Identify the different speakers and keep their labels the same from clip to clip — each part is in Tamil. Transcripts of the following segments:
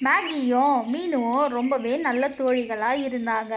Speaker 1: மேகியும் மீனும் ரொம்பவே நல்ல தோழிகளாக இருந்தாங்க.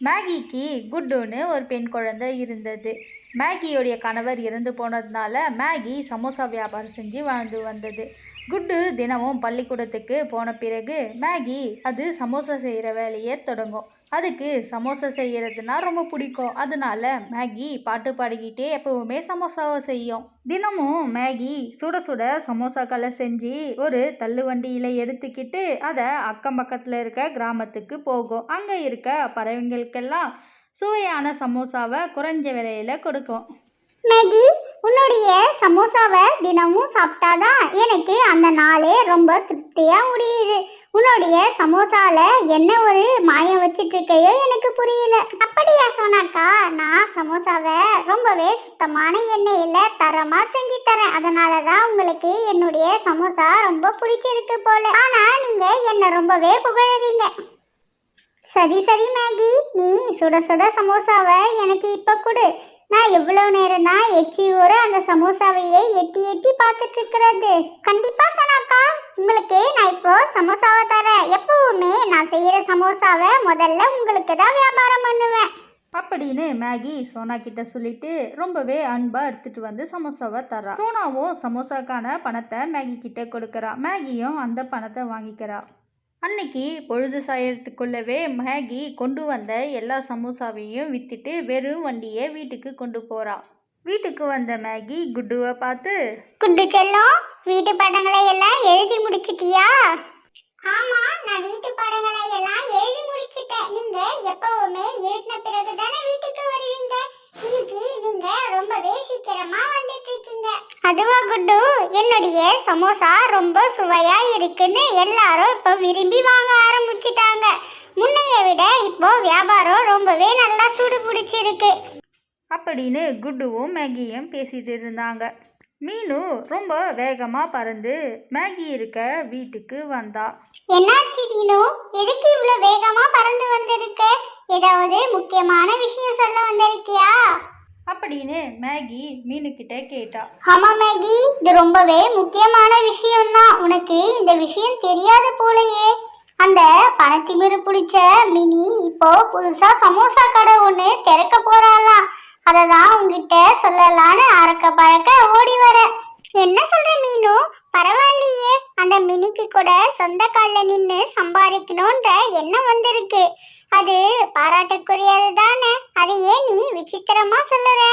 Speaker 1: மேகிக்கு குட்டுன்னு ஒரு பெண் குழந்தை இருந்தது. மேகியோடைய கணவர் இறந்து போனதுனால மேகி சமோசா வியாபாரம் செஞ்சு வாழ்ந்து வந்தது. குட்டு தினமும் பள்ளிக்கூடத்துக்கு போன பிறகு மேகி அது சமோசா செய்கிற வேலையை தொடங்கும். அதுக்கு சமோசா செய்கிறதுனா ரொம்ப பிடிக்கும். அதனால மேகி பாட்டு பாடிக்கிட்டே எப்பவுமே சமோசாவை செய்யும். தினமும் மேகி சுட சுட சமோசாக்களை செஞ்சு ஒரு தள்ளு வண்டியில் எடுத்துக்கிட்டு அதை அக்கம் பக்கத்தில் இருக்க கிராமத்துக்கு போகும். அங்கே இருக்க பறவைங்களுக்கெல்லாம் சுவையான சமோசாவை குறைஞ்ச விலையில் கொடுக்கும்.
Speaker 2: மேகி, உன்னுடைய சமோசாவை தினமும் சாப்பிட்டாதான் எனக்கு அந்த நாளே ரொம்ப திருப்தியாக முடியுது. உன்னுடைய சமோசால என்ன ஒரு மாயம் வச்சிட்டு இருக்கையோ எனக்கு புரியல. அப்படியா சொன்னாக்கா, நான் சமோசாவை ரொம்பவே சுத்தமான எண்ணெயில் தரமாக செஞ்சு தரேன். அதனால தான் உங்களுக்கு என்னுடைய சமோசா ரொம்ப பிடிச்சிருக்கு போல. ஆனால் நீங்கள் என்னை ரொம்பவே புகழறீங்க. சரி சரி மேகி, நீ சுட சுட சமோசாவை எனக்கு இப்போ கொடு. நான் எவ்வளோ நேரம் தான் எச்சி ஊற அந்த சமோசாவையே எட்டி எட்டி பார்த்துட்டு இருக்கிறது. கண்டிப்பா சொன்னாக்கா, உங்களுக்கு நான் இப்போ சமோசாவை தரேன். எப்பவுமே நான் செய்யற சமோசாவை முதல்ல உங்களுக்கு தான் வியாபாரம் பண்ணுவேன்
Speaker 1: அப்படின்னு மேகி சோனா கிட்ட சொல்லிட்டு ரொம்பவே அன்பா எடுத்துட்டு வந்து சமோசாவை தரா. சோனாவும் சமோசாக்கான பணத்தை மேகி கிட்ட கொடுக்கறா. மேகியும் அந்த பணத்தை வாங்கிக்கிறா. அன்னைக்கு பொழுது சாயறதுக்குள்ளவே மேகி கொண்டு வந்த எல்லா சமோசாவையும் விற்றுட்டு வெறும் வண்டியை வீட்டுக்கு கொண்டு போகிறா. வீட்டுக்கு வந்த மேகி குட்டுவை பார்த்து,
Speaker 2: குட்டு செல்லம், வீட்டு பாடங்களை எல்லாம் எழுதி முடிச்சிட்டியா? ஆமா, நான் வீட்டு பாடங்களை எல்லாம் எழுதி முடிச்சிட்டேன். நீங்க எப்பவுமே எழுதின பிறகு தானே வீட்டுக்கு வருவீங்க. இன்னைக்கு நீங்க ரொம்பவே சீக்கிரமா வந்துட்டு இருக்கீங்க. அதுவா குட்டு, என்னுடைய சமோசா ரொம்ப சுவையா இருக்குன்னு எல்லாரும் இப்போ விரும்பி வாங்க ஆரம்பிச்சிட்டாங்க. முன்னைய விட இப்போ வியாபாரம் ரொம்பவே நல்லா சூடு பிடிச்சிருக்கு
Speaker 1: அப்படின்னு குட்டுவும் மேகியும் பேசிட்டு இருந்தாங்க. மீனு ரொம்ப வேகமாக பறந்து மேகி இருக்க வீட்டுக்கு வந்தா.
Speaker 2: என்னாச்சு மீனு, எதுக்கு இவ்வளோ வேகமா பறந்து வந்திருக்க? ஏதாவது முக்கியமான விஷயம் சொல்ல வந்திருக்கியா
Speaker 1: அப்படின்னு மேகி மீனுக்கிட்ட கேட்டா.
Speaker 2: ஆமா மேகி, இது ரொம்பவே முக்கியமான விஷயம்தான். உனக்கு இந்த விஷயம் தெரியாத போலயே. அந்த பணத்திமிரு பிடிச்ச மினி இப்போ புதுசா சமோசா கடை ஒன்று திறக்க போறாளாம். அதை தான் உங்ககிட்ட சொல்லலான்னு அறக்க பறக்க ஓடி வர. என்ன சொல்ற மீனு? பரவாயில்லையே, அந்த மினிக்கு கூட சொந்த காலில் நின்று சம்பாதிக்கணுன்ற எண்ணம் வந்திருக்கு. அது பாராட்டுக்குரியது தானே. அதை ஏன் நீ விசித்திரமா சொல்லுற?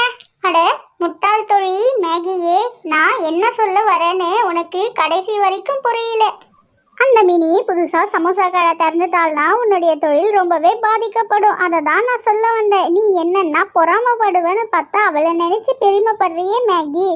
Speaker 2: அட முட்டாள் தொழி மேகியே, நான் என்ன சொல்ல வரேன்னு உனக்கு கடைசி வரைக்கும் புரியல. அந்த மினி புதுசா சமோசா கடை திறந்துட்டால்னா உன்னுடைய தொழில் ரொம்பவே பாதிக்கப்படும். அதை தான் நான் சொல்ல வந்தேன். நீ என்னன்னா பொறாமப்படுவேன்னு பார்த்தா அவளை நினைச்சு பெருமைப்படுறியே மேகி.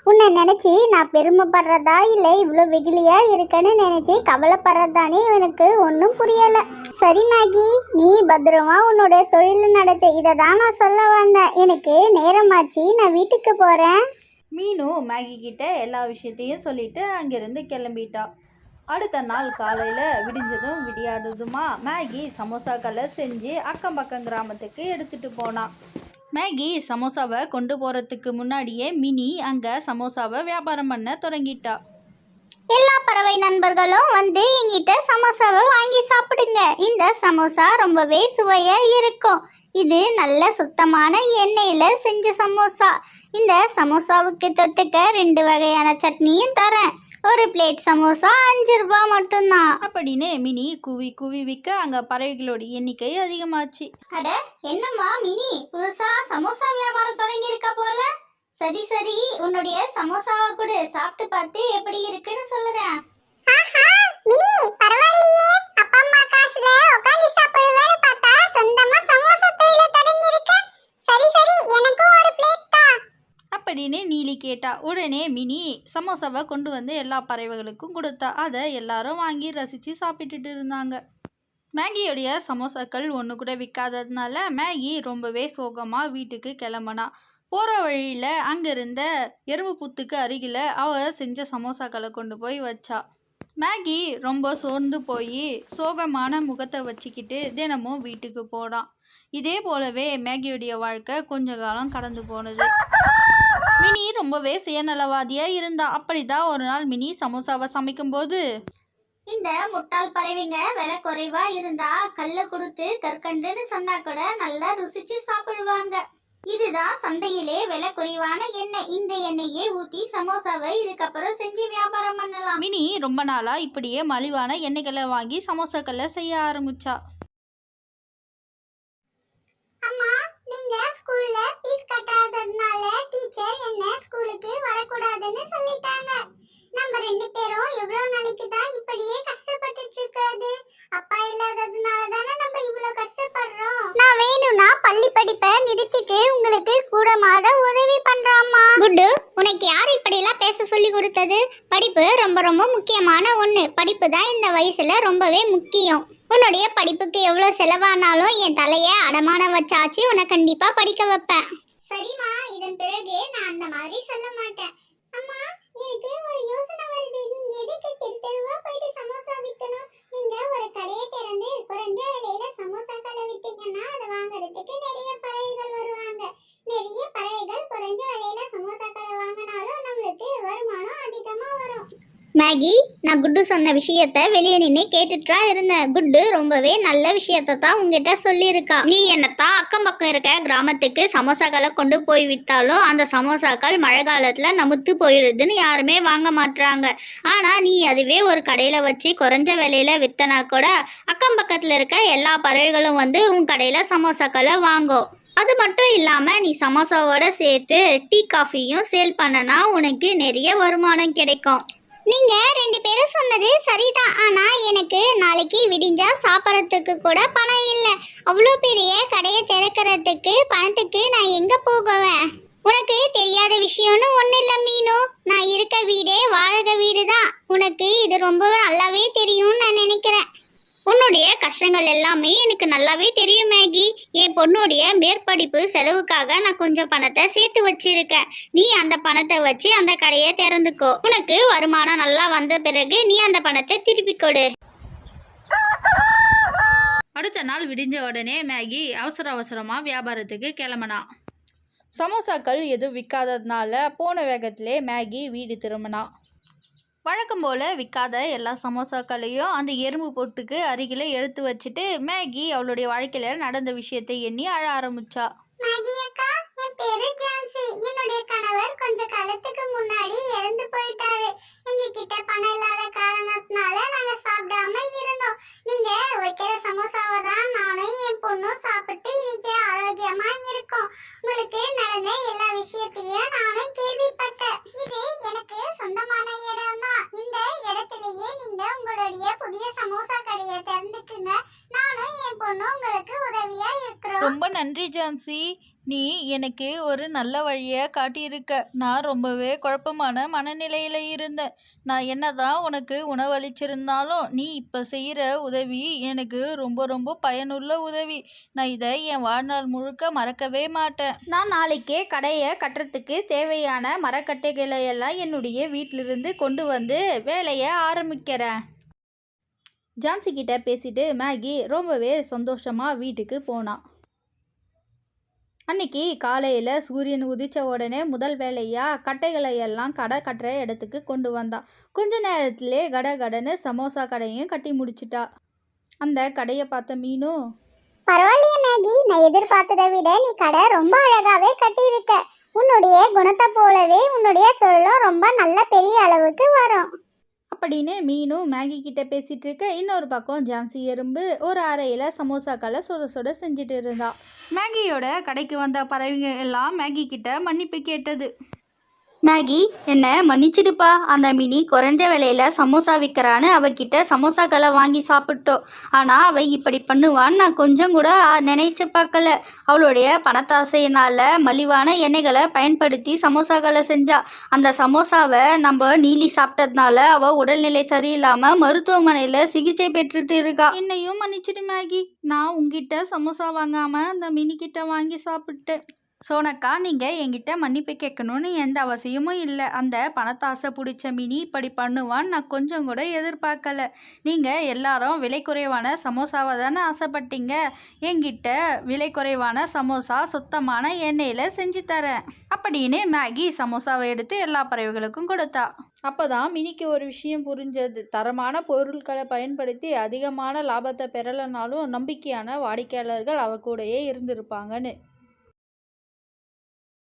Speaker 2: உன்னை நினைச்சு நான் பெருமைப்படுறதா இல்லை இவ்வளோ வெகுலியா இருக்கேன்னு நினைச்சு கவலைப்படுறதானே எனக்கு ஒன்றும் புரியலை. சரி மேகி, நீ பத்திரமா உன்னோட தொழில் நடத்து. இதை தான் நான் சொல்ல வந்தேன். எனக்கு நேரமாச்சு, நான் வீட்டுக்கு போகிறேன்.
Speaker 1: மீனு மேகி கிட்ட எல்லா விஷயத்தையும் சொல்லிட்டு அங்கிருந்து கிளம்பிட்டா. அடுத்த நாள் காலையில் விடிஞ்சதும் விடியாடுதுமா மேகி சமோசாக்களை செஞ்சு அக்கம் பக்கம் கிராமத்துக்கு எடுத்துகிட்டு போனான். மேகி சமோசாவை கொண்டு போகிறதுக்கு முன்னாடியே மினி அங்கே சமோசாவை வியாபாரம் பண்ண தொடங்கிட்டா.
Speaker 2: எல்லா பறவை நண்பர்களும் வந்து எங்கிட்ட சமோசாவை வாங்கி சாப்பிடுங்க. இந்த சமோசா ரொம்பவே சுவையா இருக்கும். இது நல்ல சுத்தமான எண்ணெயில் செஞ்ச சமோசா. இந்த சமோசாவுக்கு தொட்டுக்க 2 வகையான சட்னியும் தரேன். ஒரு பிளேட் சமோசா 5 ரூபாய் மட்டும்தான்
Speaker 1: அப்படின்னு மினி கூவி கூவி விற்க அங்கே பறவைகளோட எண்ணிக்கை அதிகமாச்சு.
Speaker 2: அட என்னம்மா மினி, புதுசா சமோசா வியாபாரம் தொடங்கி இருக்க போல. சரி சரி, உன்னுடைய சமோசாவை கூட சாப்பிட்டு பார்த்து எப்படி இருக்குன்னு சொல்லுறேன். ஆஹா மினி, பரவாயில்லையே. அப்பா அம்மா காசுல உட்கார்ந்து சாப்பிடுவேன்னு பார்த்தா சொந்தமா சமோசா தொழில தொடங்கி இருக்க. சரி சரி, எனக்கும் ஒரு பிளேட் தா
Speaker 1: அப்படின்னு நீலி கேட்டா. உடனே மினி சமோசாவை கொண்டு வந்து எல்லா பறவைகளுக்கும் கொடுத்தா. அதை எல்லாரும் வாங்கி ரசித்து சாப்பிட்டுட்டு இருந்தாங்க. மேகியோடைய சமோசாக்கள் ஒன்று கூட விற்காததுனால மேகி ரொம்பவே சோகமாக வீட்டுக்கு கிளம்புனா. போகிற வழியில் அங்கே இருந்த எறும்பு புத்துக்கு அருகில் அவள் செஞ்ச சமோசாக்களை கொண்டு போய் வச்சா. மேகி ரொம்ப சோர்ந்து போய் சோகமான முகத்தை வச்சுக்கிட்டு தினமும் வீட்டுக்கு போனான். இதே போலவே மேகியோடைய வாழ்க்கை கொஞ்ச காலம் கடந்து போனது. மினி ரொம்பவே சுயநலவாதியாக இருந்தா. அப்படிதான் ஒரு நாள் மினி சமோசாவை சமைக்கும்போது,
Speaker 2: இந்த முட்டாள் பறவைங்க விலை குறைவா இருந்தா கல்ல கொடுத்து கற்கண்டுன்னு சொன்னா கூட நல்லா ருசிச்சு சாப்பிடுவாங்க. இதுதான் சந்தையிலே விலை குறைவான எண்ணெய். இந்த எண்ணெயை ஊத்தி சமோசாவை இதுக்கப்புறம் செஞ்சு வியாபாரம் பண்ணலாம்.
Speaker 1: மினி ரொம்ப நாளா இப்படியே மலிவான எண்ணெய்களை வாங்கி சமோசாக்களை செய்ய ஆரம்பிச்சா.
Speaker 2: அம்மா, நீங்க ஸ்கூல்ல ஃபீஸ் கட்டாததுனால டீச்சர் என்ன ஸ்கூலுக்கு வரக்கூடாதுன்னு சொல்லிட்டாங்க. நம்ம ரெண்டு பேரும் எவ்வளவு நாளைக்கு தான் இப்படியே கஷ்டப்பட்டுட்டு இருக்கிறது? அப்பா இல்லாததுனால தானே நம்ம இவ்வளவு கஷ்டப்படுறோம். நான் வேணும்னா பள்ளி படிப்பை நிறுத்திட்டு உங்களுக்கு கூட மாட உதவி பண்றாம்மா. குட்டு, உனக்கு யார் இப்படி எல்லாம் பேச சொல்லி கொடுத்தது? படிப்பு ரொம்ப ரொம்ப முக்கியமான ஒண்ணு. படிப்பு தான் இந்த வயசுல ரொம்பவே முக்கியம். உன்னுடைய படிப்புக்கு எவ்வளவு செலவானாலும் என் தலைய அடமானம் வச்சாச்சு உன்னை கண்டிப்பா படிக்க வைப்பேன். சரிம்மா, இதன் பிறகு நான் அந்த மாதிரி சொல்ல மாட்டேன். அம்மா, எனக்கு ஒரு யோசனை வருது. நீங்க எதுக்கு தெருவா போயிட்டு சமோசா விற்கணும்? நீங்க ஒரு கடையை திறந்து குறைஞ்ச விலையில சமோசாக்களை வித்தீங்கன்னா அதை வாங்குறதுக்கு நிறைய பறவைகள் வருவாங்க. நிறைய பறவைகள் குறைஞ்ச விலையில சமோசாக்களை வாங்கினாலும் நம்மளுக்கு வருமானம் அதிகமா வரும். மேகி, நான் குட்டு சொன்ன விஷயத்த வெளியே நின்று கேட்டுட்டா இருந்தேன். குட்டு ரொம்பவே நல்ல விஷயத்த தான் உங்ககிட்ட சொல்லியிருக்கா. நீ என்னத்தான் அக்கம் பக்கம் இருக்க கிராமத்துக்கு சமோசாக்களை கொண்டு போய் வித்தாலும் அந்த சமோசாக்கள் மழை காலத்துல நமுத்து போயிடுதுன்னு யாருமே வாங்க மாட்டாங்க. ஆனா நீ அதுவே ஒரு கடையில வச்சு குறைஞ்ச விலையில வித்தனா கூட அக்கம் பக்கத்துல இருக்க எல்லா பறவைகளும் வந்து உன் கடையில சமோசாக்களை வாங்கும். அது மட்டும் இல்லாம நீ சமோசாவோட சேர்த்து டீ காஃபியும் சேல் பண்ணனா உனக்கு நிறைய வருமானம் கிடைக்கும். நீங்க ரெண்டு பேரும் சொன்னது சரிதான். ஆனா எனக்கு நாளைக்கு விடிஞ்சா சாப்பிட்றதுக்கு கூட பணம் இல்லை. அவ்வளோ பெரிய கடையை திறக்கிறதுக்கு பணத்துக்கு நான் எங்க போகுவேன்? உனக்கு தெரியாத விஷயம்னு ஒன்றும் இல்லை மீனு. நான் இருக்க வீடே வாடகை வீடு தான். உனக்கு இது ரொம்ப நல்லாவே தெரியும்னு நான் நினைக்கிறேன். உன்னுடைய கஷ்டங்கள் எல்லாமே எனக்கு நல்லாவே தெரியும் மேகி. என் பொண்ணுடைய மேற்படிப்பு செலவுக்காக நான் கொஞ்சம் பணத்தை சேர்த்து வச்சிருக்கேன். நீ அந்த பணத்தை வச்சு அந்த கடையை திறந்துக்கோ. உனக்கு வருமானம் நல்லா வந்த பிறகு நீ அந்த பணத்தை திருப்பி கொடு.
Speaker 1: அடுத்த நாள் விடிஞ்ச உடனே மேகி அவசரமாக வியாபாரத்துக்கு கிளம்பினா. சமோசாக்கள் எதுவும் விற்காததுனால போன வேகத்திலே மேகி வீடு திரும்பினா. வழக்கம் போல் விற்காத எல்லா சமோசாக்களையும் அந்த எறும்பு பொத்துக்கு அருகில் எடுத்து வச்சுட்டு மேகி அவளுடைய வாழ்க்கையில் நடந்த விஷயத்தை எண்ணி அழ ஆரம்பிச்சா.
Speaker 2: மேகி அக்கா, என் பேரு ஜான்சி. என்னுடைய கணவர் கொஞ்ச காலத்துக்கு முன்னாடி இறந்து போயிட்டாரு. எங்க கிட்ட பணம் இல்லாத காரணத்தினால நாங்க சாப்பிடாம இருந்தோம். நீங்க வைக்கிற சமோசாவை தான் நானும் என் பொண்ணும் சாப்பிட்டு இன்னைக்கு ஆரோக்கியமா இருக்கோம். உங்களுக்கு நடந்த எல்லா விஷயத்தையும் நானும் கேள்விப்பட்டேன். இது எனக்கு சொந்தமான இடம் தான். இந்த இடத்திலேயே நீங்க உங்களுடைய புதிய சமோசா கடையை திறந்துக்குங்க. நானும் என் பொண்ணும் உங்களுக்கு உதவியா இருக்கிறோம்.
Speaker 1: ரொம்ப நன்றி ஜான்சி, நீ எனக்கு ஒரு நல்ல வழியை காட்டியிருக்க. நான் ரொம்பவே குழப்பமான மனநிலையில் இருந்தேன். நான் என்னதான் உனக்கு உணவளிச்சிருந்தாலும் நீ இப்போ செய்கிற உதவி எனக்கு ரொம்ப ரொம்ப பயனுள்ள உதவி. நான் இதை என் வாழ்நாள் முழுக்க மறக்கவே மாட்டேன். நான் நாளைக்கே கடையை கட்டுறதுக்கு தேவையான மரக்கட்டைகளை எல்லாம் என்னுடைய வீட்டிலிருந்து கொண்டு வந்து வேலையை ஆரம்பிக்கிறேன். ஜான்சி கிட்ட பேசிட்டு மேகி ரொம்பவே சந்தோஷமாக வீட்டுக்கு போனான். அன்னைக்கு காலையில் சூரியன் உதிச்ச உடனே முதல் வேலையாக கட்டைகளை எல்லாம் கடை கட்டுற இடத்துக்கு கொண்டு வந்தான். கொஞ்ச நேரத்திலே கடன்னு சமோசா கடையும் கட்டி முடிச்சிட்டா. அந்த கடையை பார்த்த மீனு,
Speaker 2: பரவாயில்லையே மேகி, நான் எதிர்பார்த்ததை விட நீ கடை ரொம்ப அழகாவே கட்டியிருக்க. உன்னுடைய குணத்தை போலவே உன்னுடைய தொழிலும் ரொம்ப நல்ல பெரிய அளவுக்கு வரும்
Speaker 1: அப்படின்னு மீனு மேகி கிட்ட பேசிட்டு இருக்க. இன்னொரு பக்கம் ஜான்சி எறும்பு ஒரு அறையில் சமோசாக்களை சுட சுட செஞ்சுட்டு இருந்தா. மேகியோட கடைக்கு வந்த பறவைங்க எல்லாம் மேகி கிட்ட மன்னிப்பு கேட்டது. மேகி, என்ன மன்னிச்சிடுப்பா. அந்த மினி குறைஞ்ச விலையில சமோசா விற்கிறான்னு அவகிட்ட சமோசாக்களை வாங்கி சாப்பிட்டோம். ஆனால் அவள் இப்படி பண்ணுவான்னு நான் கொஞ்சம் கூட நினைச்சு பார்க்கல. அவளுடைய பணத்தாசையினால் மலிவான எண்ணெய்களை பயன்படுத்தி சமோசாக்களை செஞ்சா. அந்த சமோசாவை நம்ம நீலி சாப்பிட்டதுனால அவள் உடல்நிலை சரியில்லாமல் மருத்துவமனையில் சிகிச்சை பெற்றுட்டு இருக்கா. என்னையும் மன்னிச்சிடு மேகி, நான் உங்ககிட்ட சமோசா வாங்காமல் அந்த மினி கிட்ட வாங்கி சாப்பிட்டேன். சோனக்கா, நீங்கள் என்கிட்ட மன்னிப்பு கேட்கணும்னு எந்த அவசியமும் இல்லை. அந்த பணத்தாசை பிடிச்ச மினி இப்படி பண்ணுவான்னு நான் கொஞ்சம் கூட எதிர்பார்க்கல. நீங்கள் எல்லாரும் விலை குறைவான சமோசாவை தானே ஆசைப்பட்டீங்க. என்கிட்ட விலை குறைவான சமோசா சுத்தமான எண்ணெயில் செஞ்சு தரேன் அப்படின்னு மேகி சமோசாவை எடுத்து எல்லா பறவைகளுக்கும் கொடுத்தா. அப்போதான் மினிக்கு ஒரு விஷயம் புரிஞ்சது. தரமான பொருட்களை பயன்படுத்தி அதிகமான லாபத்தை பெறலைனாலும் நம்பிக்கையான வாடிக்கையாளர்கள் அவ கூடயே இருந்திருப்பாங்கன்னு.